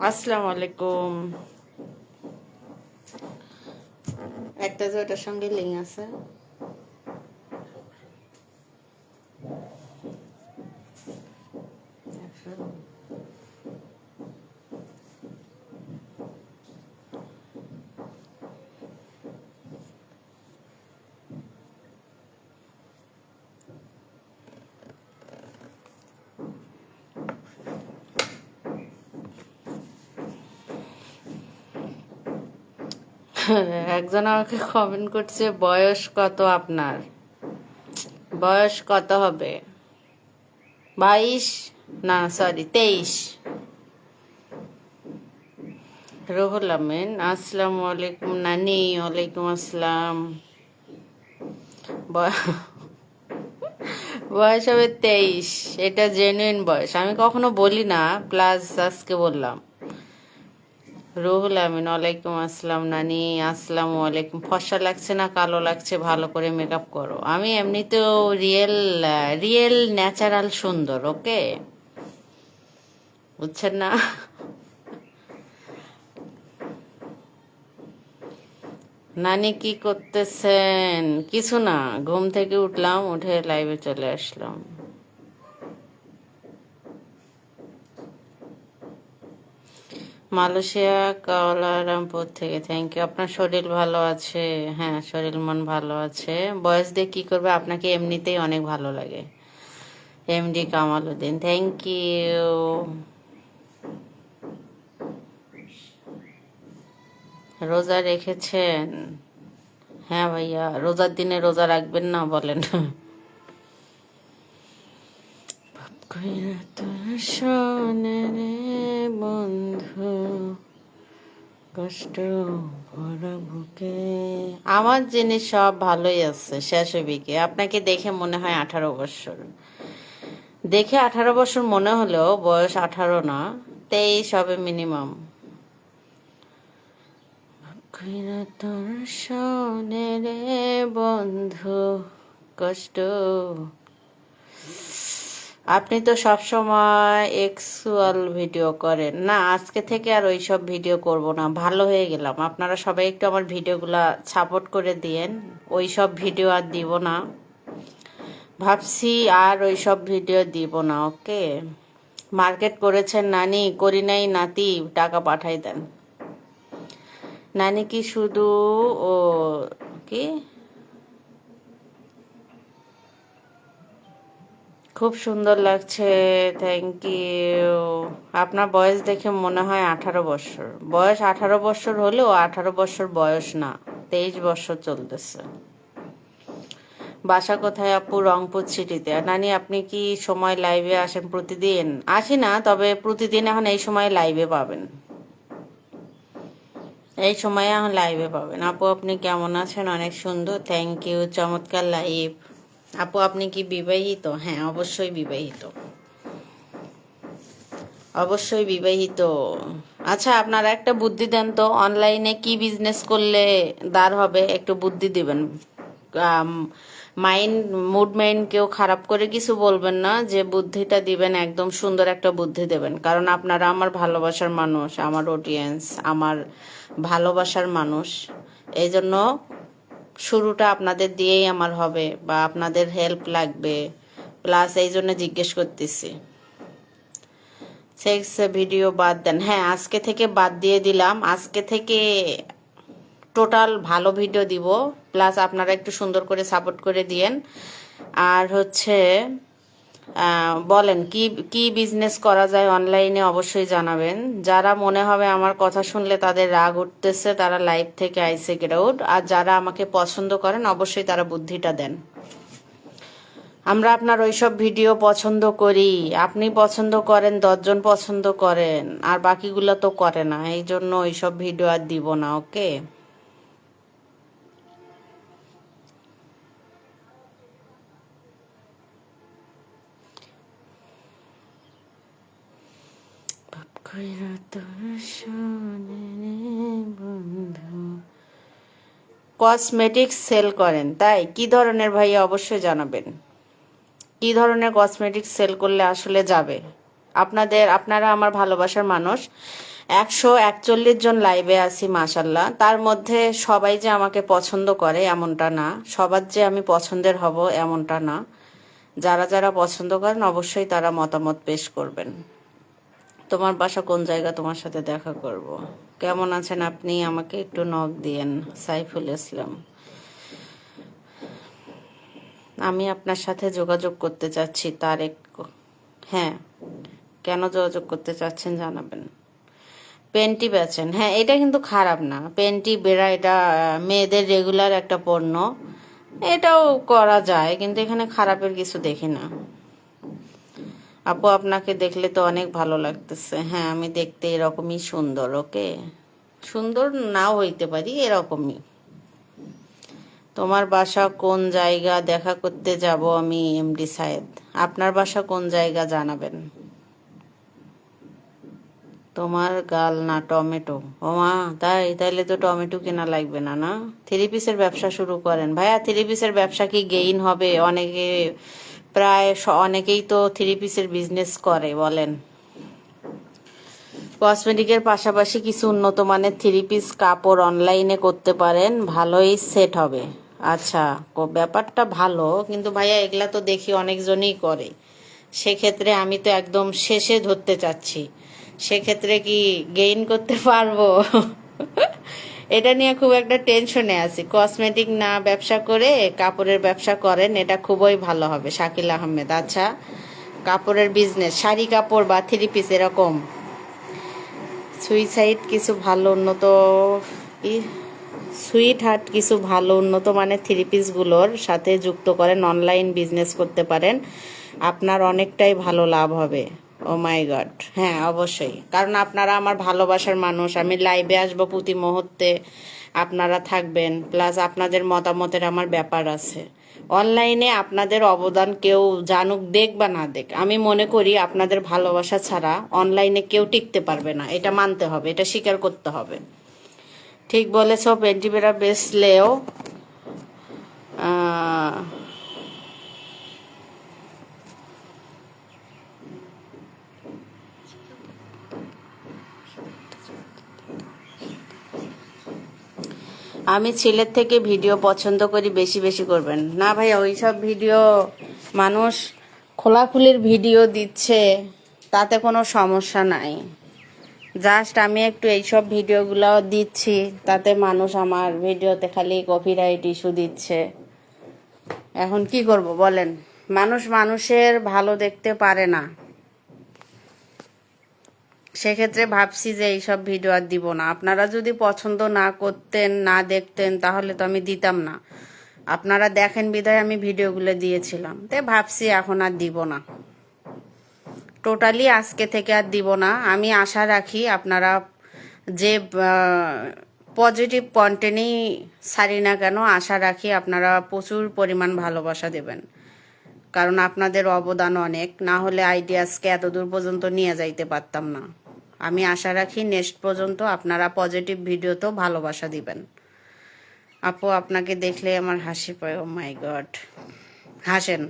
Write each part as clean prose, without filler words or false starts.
আসসালামু আলাইকুম। একটা যে ওটার সঙ্গে লিঙ্ক আছে। একজন আমাকে কমেন্ট করছে, বয়স কত আপনার? বয়স কত হবে? 22? না, সরি, 23। রুহুল আমিন, আসসালামু আলাইকুম নানি। ওয়ালাইকুম আসসালাম। বয়স হবে 23। এটা জেনুইন বয়স, আমি কখনো বলি না, প্লাস আজকে বললাম। রুহুল আমিন, ওয়ালাইকুম আসসালাম নানি। আসসালামু আলাইকুম। ফর্সা লাগছে না কালো লাগছে? ভালো করে মেকআপ করো। আমি এমনিতেও রিয়েল রিয়েল ন্যাচারাল সুন্দর, ওকে? বুঝছেন না? নানি কি করতেছেন? কিছু না, ঘুম থেকে উঠলাম, উঠে লাইভে চলে আসলাম। মালয়েশিয়া, কুয়ালালামপুর থেকে। Thank you. আপনার শরীর ভালো আছে? হ্যাঁ, শরীর মন ভালো আছে। বয়স দিয়ে কি করবে, আপনাকে এমনিতেই অনেক ভালো লাগে। MD Kamal Uddin, thank you. রোজা রেখেছেন? হ্যাঁ ভাইয়া, রোজার দিনে রোজা রাখবেন না বলেন? কইরা তোর শোনে রে বন্ধু, কষ্ট ভরা বুকে। আমার জিনিস সব ভালোই আছে, শেষ বিকে। আপনাকে দেখে মনে হয় 18 বছর। দেখে 18 বছর মনে হলেও বয়স 18 না, 23 হবে মিনিমাম। কইরা তোর শোনে রে বন্ধু, কষ্ট। আপনি তো সব সময় এক্সুয়াল ভিডিও করেন না, আজকে থেকে আর ওইসব ভিডিও করব না, ভালো হয়ে গেলাম। আপনারা সবাই একটু আমার ভিডিওগুলা সাপোর্ট করে দিয়েন। ওইসব ভিডিও আর দিব না, ভাবছি আর ওইসব ভিডিও দিব না, ওকে? মার্কেট করেছেন নানি? করি নাই নাতি, টাকা পাঠাই দেন। নানি কি শুধু ও কি খুব সুন্দর লাগছে, থ্যাংক ইউ। আপনার বয়স দেখে মনে হয় 18 বছর। বয়স 18 বছর হলেও 18 বছর বয়স না, 23 বছর চলতেছে। বাসা কোথায় আপু? রংপুর সিটিতে। নানি আপনি কি সময় লাইভে আসেন প্রতিদিন? আসি না, তবে প্রতিদিন এখন এই সময় লাইভে পাবেন। এই সময়ে এখন লাইভে পাবেন। আপু আপনি কেমন আছেন? অনেক সুন্দর, থ্যাংক ইউ। চমৎকার লাইভ। আপু আপনি কি বিবাহিত? হ্যাঁ, অবশ্যই বিবাহিত, অবশ্যই বিবাহিত। আচ্ছা, আপনারা একটা বুদ্ধি দেন তো, অনলাইনে কি বিজনেস করলে দাঁড় হবে, একটু বুদ্ধি দিবেন। মাইন্ড মুভমেন্ট কেউ খারাপ করে কিছু বলবেন না, যে বুদ্ধিটা দিবেন একদম সুন্দর একটা বুদ্ধি দেবেন। কারণ আপনারা আমার ভালোবাসার মানুষ, আমার অডিয়েন্স, আমার ভালোবাসার মানুষ। এই জন্য শুরুটা আপনাদের দিয়েই আমার হবে, বা আপনাদের হেল্প লাগবে, প্লাস এই জন্য জিজ্ঞেস করতেছি। সেক্স ভিডিও বাদ দেন। হ্যাঁ, আজকে থেকে বাদ দিয়ে দিলাম। আজকে থেকে টোটাল ভালো ভিডিও দিব, প্লাস আপনারা একটু সুন্দর করে সাপোর্ট করে দিয়েন। আর হচ্ছে বলেন কি কি বিজনেস করা যায় অনলাইনে, অবশ্যই জানাবেন। যারা মনে হবে আমার কথা শুনলে তাদের রাগ উঠতেছে, তারা লাইভ থেকে আইসে গেট আউট। আর যারা আমাকে পছন্দ করেন অবশ্যই তারা বুদ্ধিটা দেন। আমরা আপনার ওইসব ভিডিও পছন্দ করি, আপনি পছন্দ করেন, 10 জন পছন্দ করেন, আর বাকিগুলো তো করে না। এই জন্য ওইসব ভিডিও আর দিব না, ওকে? কসমেটিক্স সেল করেন তাই? কি ধরনের ভাইয়া, অবশ্যই জানাবেন। কি ধরনের কসমেটিক্স সেল করলে আসলে যাবে? আপনারা আমার ভালোবাসার মানুষ, 141 জন লাইভে আছি মাশাল্লাহ। তার মধ্যে সবাই যে আমাকে পছন্দ করে এমনটা না, সবার যে আমি পছন্দের হব এমনটা না। যারা যারা পছন্দ করেন অবশ্যই তারা মতামত পেশ করবেন। তোমার বাসা কোন জায়গা, তোমার সাথে দেখা করব। কেমন আছেন আপনি, আমাকে একটু নক দিয়েন। সাইফুল ইসলাম, আমি আপনার সাথে যোগাযোগ করতে চাচ্ছি তারেক। হ্যাঁ, কেন যোগাযোগ করতে চাচ্ছেন জানাবেন। পেন্টি বেচেন, হ্যাঁ এটা কিন্তু খারাপ না। পেন্টি বেড়া এটা মেয়েদের রেগুলার একটা পণ্য, এটাও করা যায়, কিন্তু এখানে খারাপের কিছু দেখি না। আপু আপনাকে দেখলে তো অনেক ভালো লাগতেছে। হ্যাঁ আমি দেখতে এরকমই সুন্দর। ওকে, সুন্দর নাও হইতে পারি, এরকমই। তোমার বাসা কোন জায়গা, দেখা করতে যাব আমি এমডি সায়েদ। আপনার বাসা কোন জায়গা জানাবেন। তোমার গাল না টমেটো। ও মা, তাইলে তো টমেটো কেনা লাগবে না। না, থ্রি পিসের ব্যবসা শুরু করেন ভাইয়া। থ্রি পিসের ব্যবসা কি গেইন হবে? অনেকেই তো থ্রি পিসের বিজনেস করে বলেন। কসমেটিকের পাশাপাশি কিছু উন্নত মানের থ্রি পিস কাপড় অনলাইনে করতে পারেন, ভালোই সেট হবে। আচ্ছা, ব্যাপারটা ভালো, কিন্তু ভাইয়া এগুলা তো দেখি অনেকজনই করে। সেক্ষেত্রে আমি তো একদম শেষে ধরতে চাচ্ছি, সেক্ষেত্রে কি গেইন করতে পারবো? এটা নিয়ে খুব একটা টেনশনে আছি। কসমেটিক না ব্যবসা করে কাপড়ের ব্যবসা করেন, এটা খুবই ভালো হবে। শাকিল আহমেদ, আচ্ছা কাপড়ের বিজনেস, শাড়ি কাপড় বা থ্রি পিস এরকম। সুইসাইড কিছু ভালো উন্নত সুইট হার্ট কিছু ভালো উন্নত মানের থ্রি পিসগুলোর সাথে যুক্ত করেন, অনলাইন বিজনেস করতে পারেন, আপনার অনেকটাই ভালো লাভ হবে। ও মাই গড, হ্যাঁ অবশ্যই, কারণ আপনারা আমার ভালোবাসার মানুষ। আমি লাইভে আসবো প্রতি মুহূর্তে, আপনারা থাকবেন, প্লাস আপনাদের মতামতের আমার ব্যাপার আছে। অনলাইনে আপনাদের অবদান কেউ জানুক, দেখ বা না দেখ, আমি মনে করি আপনাদের ভালোবাসা ছাড়া অনলাইনে কেউ টিকতে পারবে না। এটা মানতে হবে, এটা স্বীকার করতে হবে। ঠিক বলেছ, পেন্টিবেরা বেচলেও আমি ছেলের থেকে ভিডিও পছন্দ করি, বেশি বেশি করবেন না ভাইয়া। ওইসব ভিডিও মানুষ খোলাখুলির ভিডিও দিচ্ছে, তাতে কোনো সমস্যা নাই। জাস্ট আমি একটু এইসব ভিডিওগুলো দিচ্ছি, তাতে মানুষ আমার ভিডিওতে খালি কপিরাইট ইস্যু দিচ্ছে। এখন কি করব বলেন, মানুষ মানুষের ভালো দেখতে পারে না। সেক্ষেত্রে ভাবছি যে এইসব ভিডিও আর দিব না। আপনারা যদি পছন্দ না করতেন, না দেখতেন, তাহলে তো আমি দিতাম না। আপনারা দেখেন বিধায় আমি ভিডিওগুলো দিয়েছিলাম, তাই ভাবছি এখন আর দিব না। টোটালি আজকে থেকে আর দিব না। আমি আশা রাখি আপনারা যে পজিটিভ কন্টেন্টই ছাড়ি না কেন, আশা রাখি আপনারা প্রচুর পরিমাণ ভালোবাসা দেবেন, কারণ আপনাদের অবদান অনেক। না হলে আইডিয়াসকে এত দূর পর্যন্ত নিয়ে যাইতে পারতাম না। আমি আশা রাখি নেক্সট পর্যন্ত আপনারা পজিটিভ ভিডিওতেও ভালোবাসা দিবেন। আপু আপনাকে দেখলে আমার হাসি পায়। ও মাই গড, হাসেন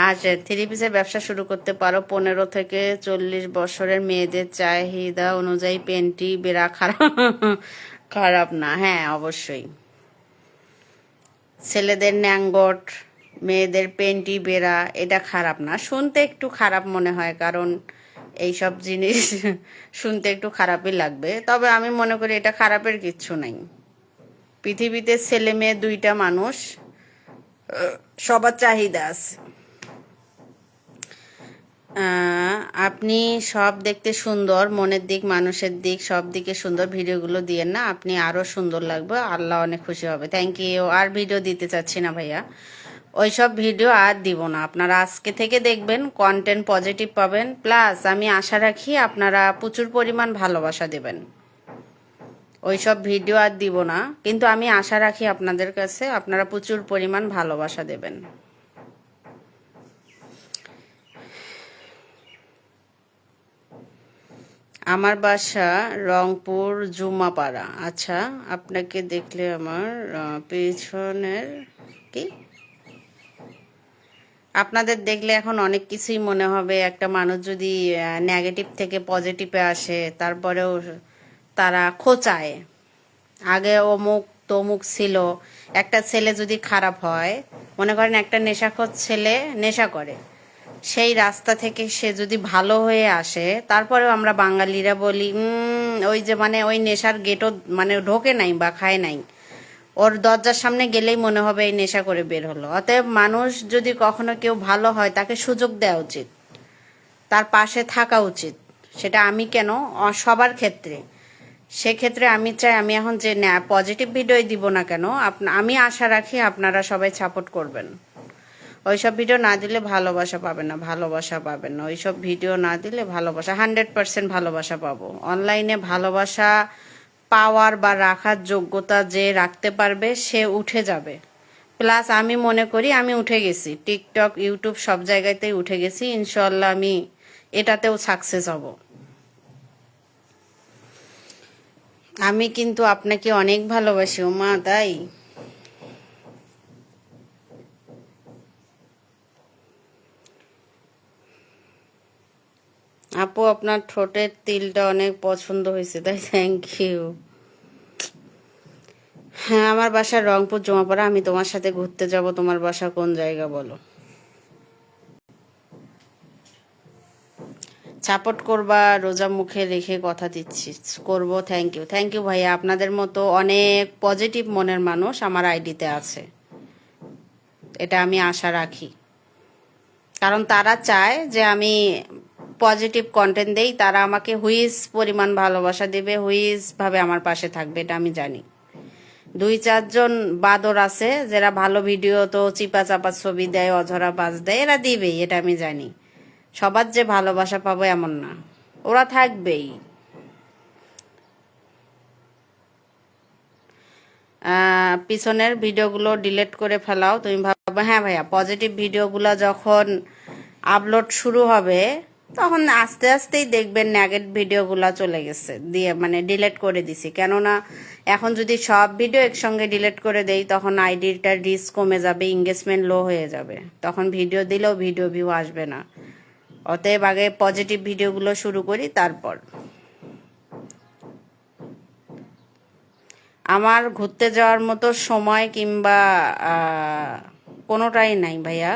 হাসেন। থ্রি পিসের ব্যবসা শুরু করতে পারো। 15 থেকে 40 বছরের মেয়েদের চাহিদা অনুযায়ী পেন্টি বেরা খারাপ না। হ্যাঁ অবশ্যই, ছেলেদের ন্যাংগট, মেয়েদের পেন্টি বেরা, এটা খারাপ না। শুনতে একটু খারাপ মনে হয়, কারণ এইসব জিনিস শুনতে একটু খারাপই লাগবে, তবে আমি মনে করি এটা খারাপের কিচ্ছু নাই। পৃথিবীতে ছেলে মেয়ে দুইটা মানুষ, সবার চাহিদা আছে। আপনি সব দেখতে সুন্দর, মনের দিক, মানুষের দিক, সব দিকে সুন্দর। ভিডিওগুলো দিয়েন না, আপনি আরও সুন্দর লাগবে, আল্লাহ অনেক খুশি হবে। Thank you. আর ভিডিও দিতে চাচ্ছি না ভাইয়া, ওইসব ভিডিও আর দিব না। আপনারা আজকে থেকে দেখবেন, কন্টেন্ট পজিটিভ পাবেন, প্লাস আমি আশা রাখি আপনারা প্রচুর পরিমাণ ভালোবাসা দেবেন। ওইসব ভিডিও আর দিব না, কিন্তু আমি আশা রাখি আপনাদের কাছে আপনারা প্রচুর পরিমাণ ভালোবাসা দেবেন। আমার বাসা রংপুর জুমাপাড়া। আচ্ছা, আপনাকে দেখলে আমার পেছনের কি আপনাদের দেখলে এখন অনেক কিছুই মনে হবে, একটা মানুষ যদি নেগেটিভ থেকে পজিটিভে আসে তারপরেও তারা খোঁচায়, আগে অমুক তমুক ছিল। একটা ছেলে যদি খারাপ হয়, মনে করেন একটা নেশাখোর ছেলে নেশা করে, সেই রাস্তা থেকে সে যদি ভালো হয়ে আসে, তারপরেও আমরা বাঙালিরা বলি ওই যে মানে ওই নেশার গেটও মানে ঢোকে নাই বা খায় নাই, ওর দরজার সামনে গেলেই মনে হবে এই নেশা করে বের হলো। অতএব মানুষ যদি কখনো কেউ ভালো হয় তাকে সুযোগ দেওয়া উচিত, তার পাশে থাকা উচিত। সেটা আমি কেন, সবার ক্ষেত্রে। সেক্ষেত্রে আমি চাই, আমি এখন যে পজিটিভ ভিডিও দিব না কেন, আমি আশা রাখি আপনারা সবাই সাপোর্ট করবেন। ওইসব ভিডিও না দিলে ভালোবাসা পাবেন না, ভালোবাসা পাবেন না। ওইসব ভিডিও না দিলে ভালোবাসা 100% ভালোবাসা পাবো। অনলাইনে ভালোবাসা পাওয়ার বা রাখার যোগ্যতা যে রাখতে পারবে সে উঠে যাবে। প্লাস আমি মনে করি আমি উঠে গেছি, টিকটক ইউটিউব সব জায়গাতেই উঠে গেছি। ইনশাল্লাহ আমি এটাতেও সাকসেস হব। আমি কিন্তু আপনাকে অনেক ভালোবাসি মা, তাই আপু আপনার ঠোঁটের তিলটা অনেক পছন্দ হয়েছে, তাই থ্যাংক ইউ। হ্যাঁ, আমার বাসা রংপুর জমাপাড়া। আমি তোমার সাথে ঘুরতে যাব, তোমার বাসা কোন জায়গা বলো? সাপোর্ট করবা, রোজা মুখে রেখে কথা দিচ্ছি, করব। থ্যাংক ইউ, থ্যাংক ইউ ভাইয়া। আপনাদের মতো অনেক পজিটিভ মনের মানুষ আমার আইডিতে আছে, এটা আমি আশা রাখি। কারণ তারা চায় যে আমি পজিটিভ কন্টেন্ট দেই, তারা আমাকে হুইজ পরিমাণ ভালোবাসা দেবে, হুইজ ভাবে আমার পাশে থাকবে, এটা আমি জানি। 2-4 জন বাদর আছে যারা ভালো ভিডিও তো চিপা চাপা ছবি দেয়, অঝরা বাজ দেয়, এরা দিবেই, এটা আমি জানি। সবার যে ভালোবাসা পাবো এমন না, ওরা থাকবেই। পিছনের ভিডিওগুলো ডিলিট করে ফেলাও, তুমি ভাবো হ্যাঁ ভাইয়া পজিটিভ ভিডিওগুলো যখন আপলোড শুরু হবে তখন আস্তে আস্তেই দেখবেন নেগেটিভ ভিডিওগুলো চলে গেছে, দিয়ে মানে ডিলিট করে দিছি। কেননা এখন যদি সব ভিডিও একসঙ্গে ডিলিট করে দেই তখন আইডিটার রিচ কমে যাবে, এঙ্গেজমেন্ট লো হয়ে যাবে, তখন ভিডিও দিলেও ভিডিও ভিউ আসবে না। অতএব আগে পজিটিভ ভিডিওগুলো শুরু করি, তারপর। আমার ঘুরতে যাওয়ার মতো সময় কিংবা কোনোটাই নাই ভাইয়া,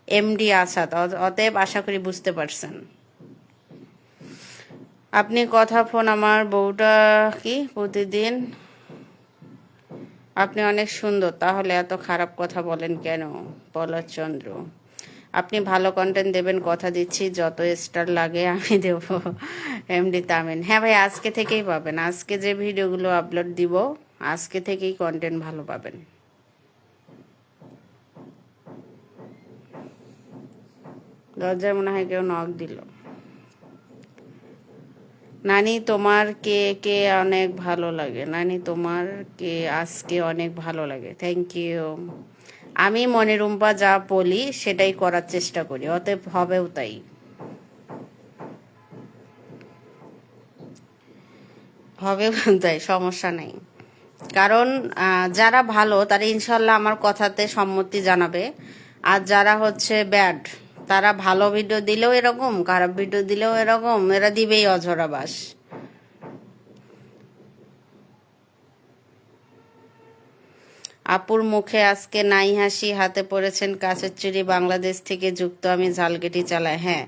এমডি আসাদ। অতএব আশা করি বুঝতে পারছেন। আপনি কথা ফোন আমার বউটা কি প্রতিদিন। আপনি অনেক সুন্দর, তাহলে এত খারাপ কথা বলেন কেন? পলাশ চন্দ্র, আপনি ভালো কন্টেন্ট দেবেন কথা দিচ্ছি, যত স্টার লাগে আমি দেব। এমডি তামিন, হ্যাঁ ভাই আজকে থেকেই পাবেন, আজকে যে ভিডিওগুলো আপলোড দিব আজকে থেকেই কন্টেন্ট ভালো পাবেন। দরজায় মনে হয় কেউ নক দিল। নানি তোমার কে কে অনেক ভালো লাগে, নানি তোমার কে আজকে অনেক ভালো লাগে, থ্যাংক ইউ। আমি মনিরুম্পা যা বলি সেটাই করার চেষ্টা করি, অতএব হবেও তাই। হবেও তাই, সমস্যা নেই। কারণ যারা ভালো তারা ইনশাল্লাহ আমার কথাতে সম্মতি জানাবে, আর যারা হচ্ছে ব্যাড তারা ভালো ভিডিও দিলেও এরকম, খারাপ ভিডিও দিলেও এরকম, এরা দিবেই অঝরা বাস। আপুর মুখে আজকে নাই হাসি, হাতে পড়েছেন কাছের চুড়ি, বাংলাদেশ থেকে যুক্ত, আমি ঝালকেটি চালাই। হ্যাঁ,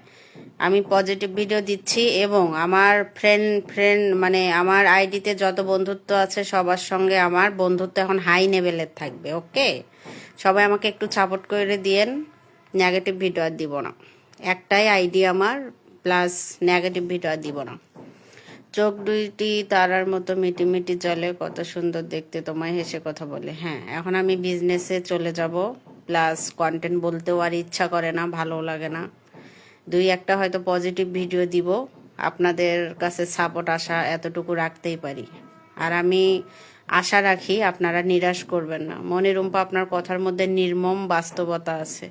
আমি পজিটিভ ভিডিও দিচ্ছি এবং আমার ফ্রেন্ড মানে আমার আইডিতে যত বন্ধুত্ব আছে সবার সঙ্গে আমার বন্ধুত্ব এখন হাই লেভেলের থাকবে। ওকে, সবাই আমাকে একটু সাপোর্ট করে দিয়েন, নেগেটিভ ভিডিও আর দিব না। একটাই আইডি আমার, প্লাস নেগেটিভ ভিডিও আর দিব না। চোখ দুইটি তারার মতো মিটি মিটি জলে, কত সুন্দর দেখতে, তোমায় হেসে কথা বলে। হ্যাঁ, এখন আমি বিজনেসে চলে যাব, প্লাস কন্টেন্ট বলতেও আর ইচ্ছা করে না, ভালো লাগে না। 2-1টা হয়তো পজিটিভ ভিডিও দিব, আপনাদের কাছে সাপোর্ট আশা এতটুকু রাখতেই পারি। আর আমি আশা রাখি আপনারা নিরাশ করবেন না। মনিরুম্পা আপনার কথার মধ্যে নির্মম বাস্তবতা আছে।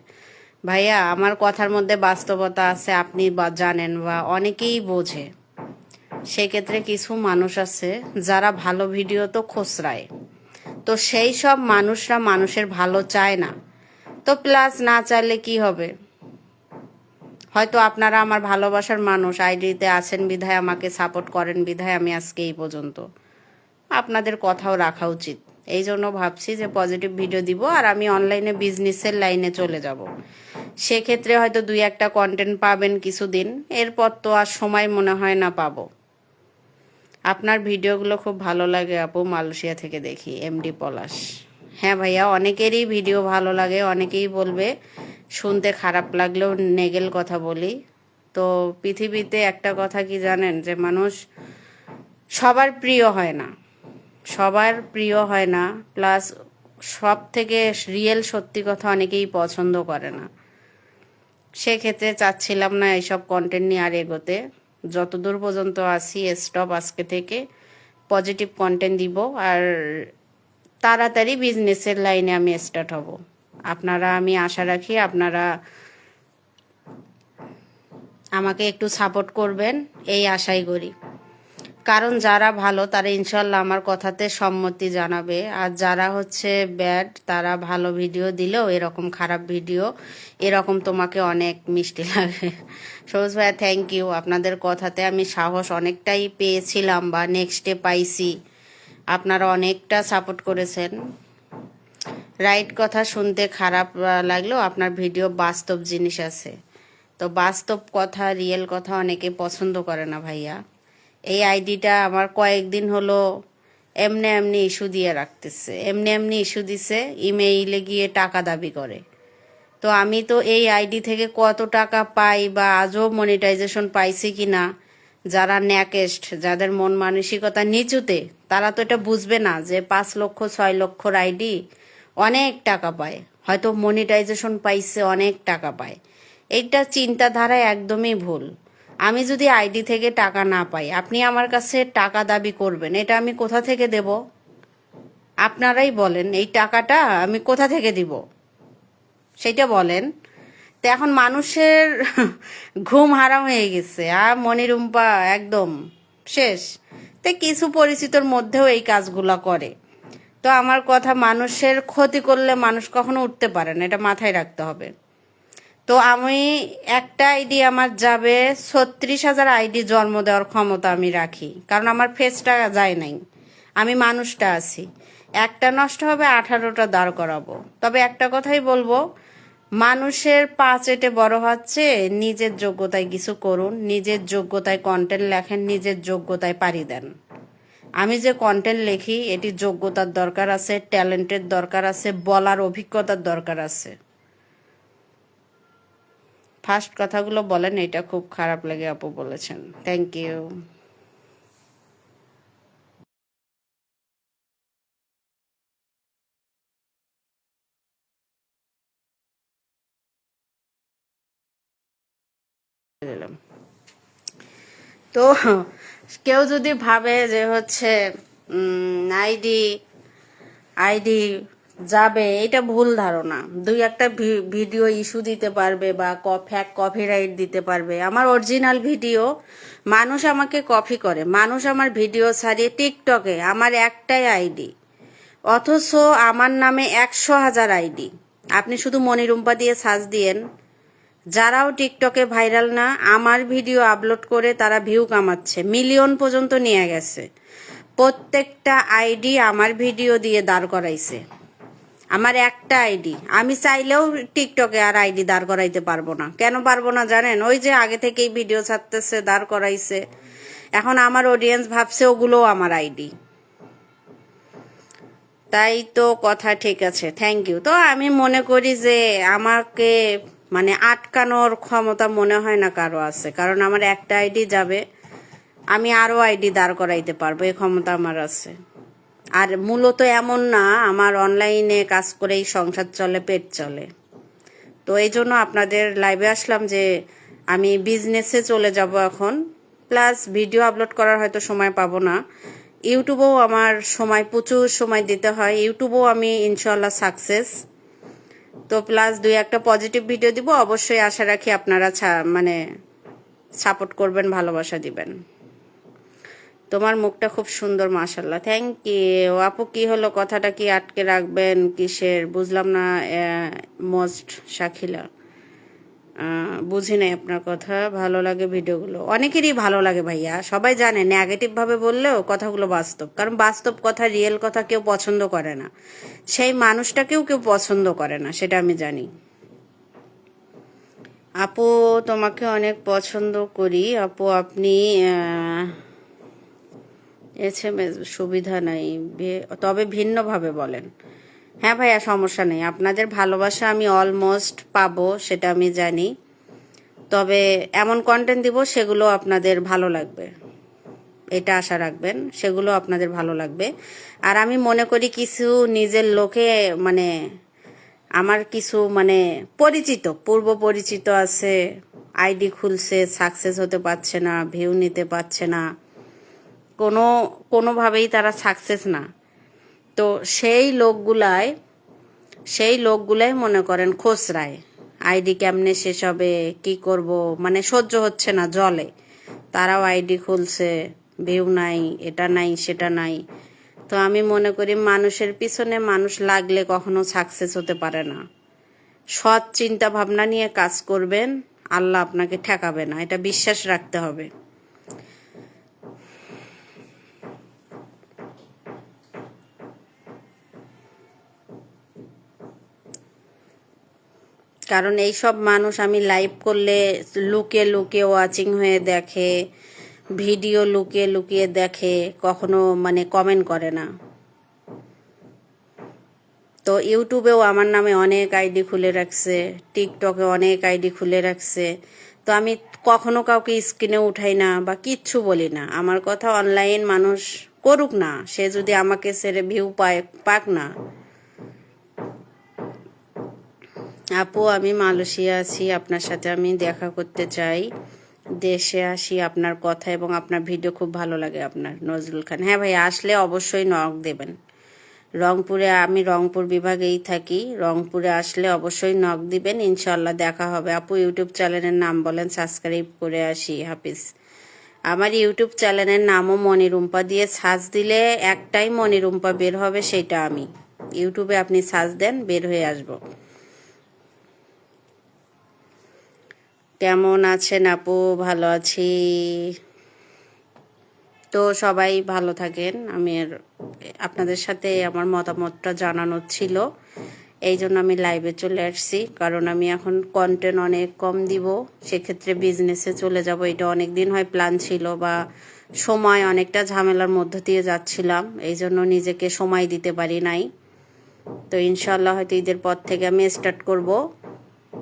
ভাইয়া আমার কথার মধ্যে বাস্তবতা আছে, আপনি জানেন বা অনেকেই বোঝে। সেক্ষেত্রে কিছু মানুষ আছে যারা ভালো ভিডিও তো খোসরায়, তো সেই সব মানুষরা মানুষের ভালো চায় না, তো প্লাস না চাইলে কি হবে, হয়তো আপনারা আমার ভালোবাসার মানুষ, আইডিতে আছেন বিধায় আমাকে সাপোর্ট করেন বিধায় আমি আজকে এই পর্যন্ত। আপনাদের কথাও রাখা উচিত, এই জন্য ভাবছি যে পজিটিভ ভিডিও দিব আর আমি অনলাইনে বিজনেসের লাইনে চলে যাব। সেক্ষেত্রে হয়তো 2-1টা কন্টেন্ট পাবেন কিছুদিন, এরপর তো আর সময় মনে হয় না পাবো। আপনার ভিডিওগুলো খুব ভালো লাগে আপু, মালয়েশিয়া থেকে দেখি, এমডি পলাশ। হ্যাঁ ভাইয়া, অনেকেরই ভিডিও ভালো লাগে, অনেকেই বলবে, শুনতে খারাপ লাগলেও নেগেল কথা বলি। তো পৃথিবীতে একটা কথা কি জানেন, যে মানুষ সবার প্রিয় হয় না, সবার প্রিয় হয় না, প্লাস সব থেকে রিয়েল সত্যি কথা অনেকেই পছন্দ করে না। সেক্ষেত্রে চাচ্ছিলাম না এইসব কন্টেন্ট নিয়ে আর এগোতে। যতদূর পর্যন্ত আসি স্টপ আজকে থেকে, পজিটিভ কন্টেন্ট দিব আর তাড়াতাড়ি বিজনেসের লাইনে আমি স্টার্ট হব। আপনারা, আমি আশা রাখি আপনারা আমাকে একটু সাপোর্ট করবেন, এই আশাই করি। কারণ যারা ভালো তারা ইনশাল্লাহ আমার কথাতে সম্মতি জানাবে, আর যারা হচ্ছে ব্যাড তারা ভালো ভিডিও দিলেও এরকম খারাপ ভিডিও, এরকম তোমাকে অনেক মিষ্টি লাগে। সবুজ ভাইয়া থ্যাংক ইউ, আপনাদের কথাতে আমি সাহস অনেকটাই পেয়েছিলাম বা নেক্সটে পাইছি। আপনারা অনেকটা সাপোর্ট করেছেন। রাইট কথা শুনতে খারাপ লাগলেও আপনার ভিডিও বাস্তব জিনিস আছে, তো বাস্তব কথা, রিয়েল কথা অনেকে পছন্দ করে না ভাইয়া। এই আইডিটা আমার কয়েকদিন হলো এমনি এমনি ইস্যু দিয়ে রাখতেছে, এমনি এমনি ইস্যু দিছে, ইমেইলে গিয়ে টাকা দাবি করে। তো আমি তো এই আইডি থেকে কত টাকা পাই বা আজও মনিটাইজেশন পাইছি কি না, যারা ন্যাকেস্ট, যাদের মন মানসিকতা নিচুতে, তারা তো এটা বুঝবে না যে 5 লক্ষ 6 লক্ষর আইডি অনেক টাকা পায়, হয়তো মনিটাইজেশন পাইছে অনেক টাকা পায়। এইটা চিন্তাধারা একদমই ভুল। আমি যদি আইডি থেকে টাকা না পাই, আপনি আমার কাছে টাকা দাবি করবেন, এটা আমি কোথা থেকে দেব? আপনারাই বলেন, এই টাকাটা আমি কোথা থেকে দিব সেটা বলেন। তো এখন মানুষের ঘুম হারাম হয়ে গেছে, আর মনিরুম্পা একদম শেষ। তো কিছু পরিচিতর মধ্যেও এই কাজগুলা করে। তো আমার কথা, মানুষের ক্ষতি করলে মানুষ কখনো উঠতে পারে না, এটা মাথায় রাখতে হবে। তো আমি একটা আইডি আমার যাবে 36,000 আইডি জন্ম দেওয়ার ক্ষমতা আমি রাখি, কারণ আমার ফেসটা যায় নাই, আমি মানুষটা আছি। একটা নষ্ট হবে, 18টা দাঁড় করাবো। তবে একটা কথাই বলবো, মানুষের পা চেটে বড় হচ্ছে, নিজের যোগ্যতায় কিছু করুন, নিজের যোগ্যতায় কন্টেন্ট লেখেন, নিজের যোগ্যতায় পাড়ি দেন। আমি যে কন্টেন্ট লিখি এটি যোগ্যতার দরকার আছে, ট্যালেন্টের দরকার আছে, বলার অভিজ্ঞতার দরকার আছে। ফার্স্ট কথাগুলো বলেন, এটা খুব খারাপ লাগে আপু বলেছেন, থ্যাংক ইউ। তো কেউ যদি ভাবে যে হচ্ছে আইডি আইডি যাবে, এটা ভুল ধারণা। 2-1টা ভিডিও ইস্যু দিতে পারবে বা কপিরাইট দিতে পারবে, আমার অরিজিনাল ভিডিও মানুষ আমাকে কপি করে, মানুষ আমার ভিডিও ছাড়িয়ে টিকটকে, আমার একটাই আইডি, অথচ আমার নামে 100,000 আইডি। আপনি শুধু মনিরুম্পা দিয়ে সার্চ দিয়েন, যারাও টিকটকে ভাইরাল না, আমার ভিডিও আপলোড করে তারা ভিউ কামাচ্ছে, মিলিয়ন পর্যন্ত নিয়ে গেছে। প্রত্যেকটা আইডি আমার ভিডিও দিয়ে দাঁড় করাইছে, আমার একটা আইডি। আমি চাইলেও টিকটকে আর আইডি দাঁড় করাইতে পারবো না। কেন পারবো না জানেন? ওই যে আগে থেকেই ভিডিও ছাড়তেছে, দাঁড় করাইছে। এখন আমার অডিয়েন্স ভাবছে ওগুলোও আমার আইডি। তাই তো কথা ঠিক আছে, থ্যাংক ইউ। তো আমি মনে করি যে আমাকে মানে আটকানোর ক্ষমতা মনে হয় না কারো আছে, কারণ আমার একটা আইডি যাবে, আমি আরও আইডি দাঁড় করাইতে পারবো, এই ক্ষমতা আমার আছে। আর মূলত এমন না আমার অনলাইনে কাজ করেই সংসার চলে, পেট চলে। তো এই জন্য আপনাদের লাইভে আসলাম যে আমি বিজনেসে চলে যাব এখন, প্লাস ভিডিও আপলোড করার হয়তো সময় পাবো না। ইউটিউবেও আমার সময়, প্রচুর সময় দিতে হয়, ইউটিউবেও আমি ইনশাল্লাহ সাকসেস। তো প্লাস 2-1টা পজিটিভ ভিডিও দিব, অবশ্যই আশা রাখি আপনারা মানে সাপোর্ট করবেন, ভালোবাসা দিবেন। তোমার মুখটা খুব সুন্দর, মাশাল্লাহ। থ্যাংক ইউ আপু। কি হলো, কথাটা কি আটকে রাখবেন কিসের, বুঝলাম না। মোস্ট শাকিলা, বুঝি নাই আপনার কথা। ভালো লাগে ভিডিওগুলো, অনেকেরই ভালো লাগে ভাইয়া, সবাই জানে। নেগেটিভ ভাবে বললেও কথাগুলো বাস্তব, কারণ বাস্তব কথা, রিয়েল কথা কেউ পছন্দ করে না, সেই মানুষটাকেও কেউ পছন্দ করে না, সেটা আমি জানি। আপু তোমাকে অনেক পছন্দ করি আপু। আপনি এসএমএস সুবিধা নাই, তবে ভিন্নভাবে বলেন। হ্যাঁ ভাইয়া, সমস্যা নেই, আপনাদের ভালোবাসা আমি অলমোস্ট পাবো, সেটা আমি জানি। তবে এমন কন্টেন্ট দিব সেগুলো আপনাদের ভালো লাগবে, এটা আশা রাখবেন, সেগুলো আপনাদের ভালো লাগবে। আর আমি মনে করি কিছু নিজের লোকে, মানে আমার কিছু মানে পরিচিত, পূর্ব পরিচিত আছে, আইডি খুলছে, সাকসেস হতে পারছে না, ভিউ নিতে পারছে না, কোনোভাবেই তারা সাকসেস না। তো সেই লোকগুলাই মনে করেন খোসরায়, আইডি কেমনে শেষ হবে, কি করব, মানে সহ্য হচ্ছে না, জলে। তারাও আইডি খুলছে, ভিউ নাই, এটা নাই সেটা নাই। তো আমি মনে করি মানুষের পিছনে মানুষ লাগলে কখনো সাকসেস হতে পারে না। সৎ চিন্তা ভাবনা নিয়ে কাজ করবেন, আল্লাহ আপনাকে ঠেকাবে না, এটা বিশ্বাস রাখতে হবে। কারণ এই সব মানুষ আমি লাইভ করলে লুকিয়ে লুকিয়ে ওয়াচিং হয়ে দেখে, ভিডিও লুকিয়ে লুকিয়ে দেখে, কখনো মানে কমেন্ট করে না। তো ইউটিউবেও আমার নামে অনেক আইডি খুলে রাখছে, টিকটকে অনেক আইডি খুলে রাখছে। তো আমি কখনো কাউকে স্ক্রিনে উঠাই না বা কিচ্ছু বলি না। আমার কথা অনলাইন মানুষ করুক না, সে যদি আমাকে ছেড়ে ভিউ পাক না। আপু আমি মালয়েশিয়া আছি, আপনার সাথে আমি দেখা করতে চাই, দেশে আসি। আপনার কথা এবং আপনার ভিডিও খুব ভালো লাগে আপনার। নজরুল খান, হ্যাঁ ভাই, আসলে অবশ্যই নক দেবেন। রংপুরে, আমি রংপুর বিভাগেই থাকি, রংপুরে আসলে অবশ্যই নক দিবেন, ইনশাল্লাহ দেখা হবে। আপু ইউটিউব চ্যানেলের নাম বলেন, সাবস্ক্রাইব করে আসি। হাফিজ। আমার ইউটিউব চ্যানেলের নামও মনিরুম্পা দিয়ে সার্চ দিলে একটাই মনিরুম্পা বের হবে, সেটা আমি। ইউটিউবে আপনি সার্চ দেন, বের হয়ে আসবো। কেমন আছেন আপু? ভালো আছি। তো সবাই ভালো থাকেন। আমি আপনাদের সাথে আমার মতামতটা জানানোর ছিল, এই জন্য আমি লাইভে চলে আসছি। কারণ আমি এখন কন্টেন্ট অনেক কম দিব, সেক্ষেত্রে বিজনেসে চলে যাব। এটা অনেক দিন হয় প্ল্যান ছিল, বা সময় অনেকটা ঝামেলার মধ্য দিয়ে যাচ্ছিলাম, এই জন্য নিজেকে সময় দিতে পারি নাই। তো ইনশাল্লাহ হয়তো ঈদের পর থেকে আমি স্টার্ট করব।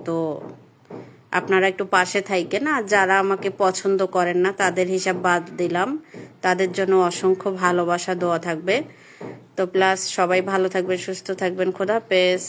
তো আপনারা একটু পাশে থাকেন। আর যারা আমাকে পছন্দ করেন না তাদের হিসাব বাদ দিলাম, তাদের জন্য অসংখ্য ভালোবাসা দোয়া থাকবে। তো প্লাস সবাই ভালো থাকবেন, সুস্থ থাকবেন। খোদা হাফেজ।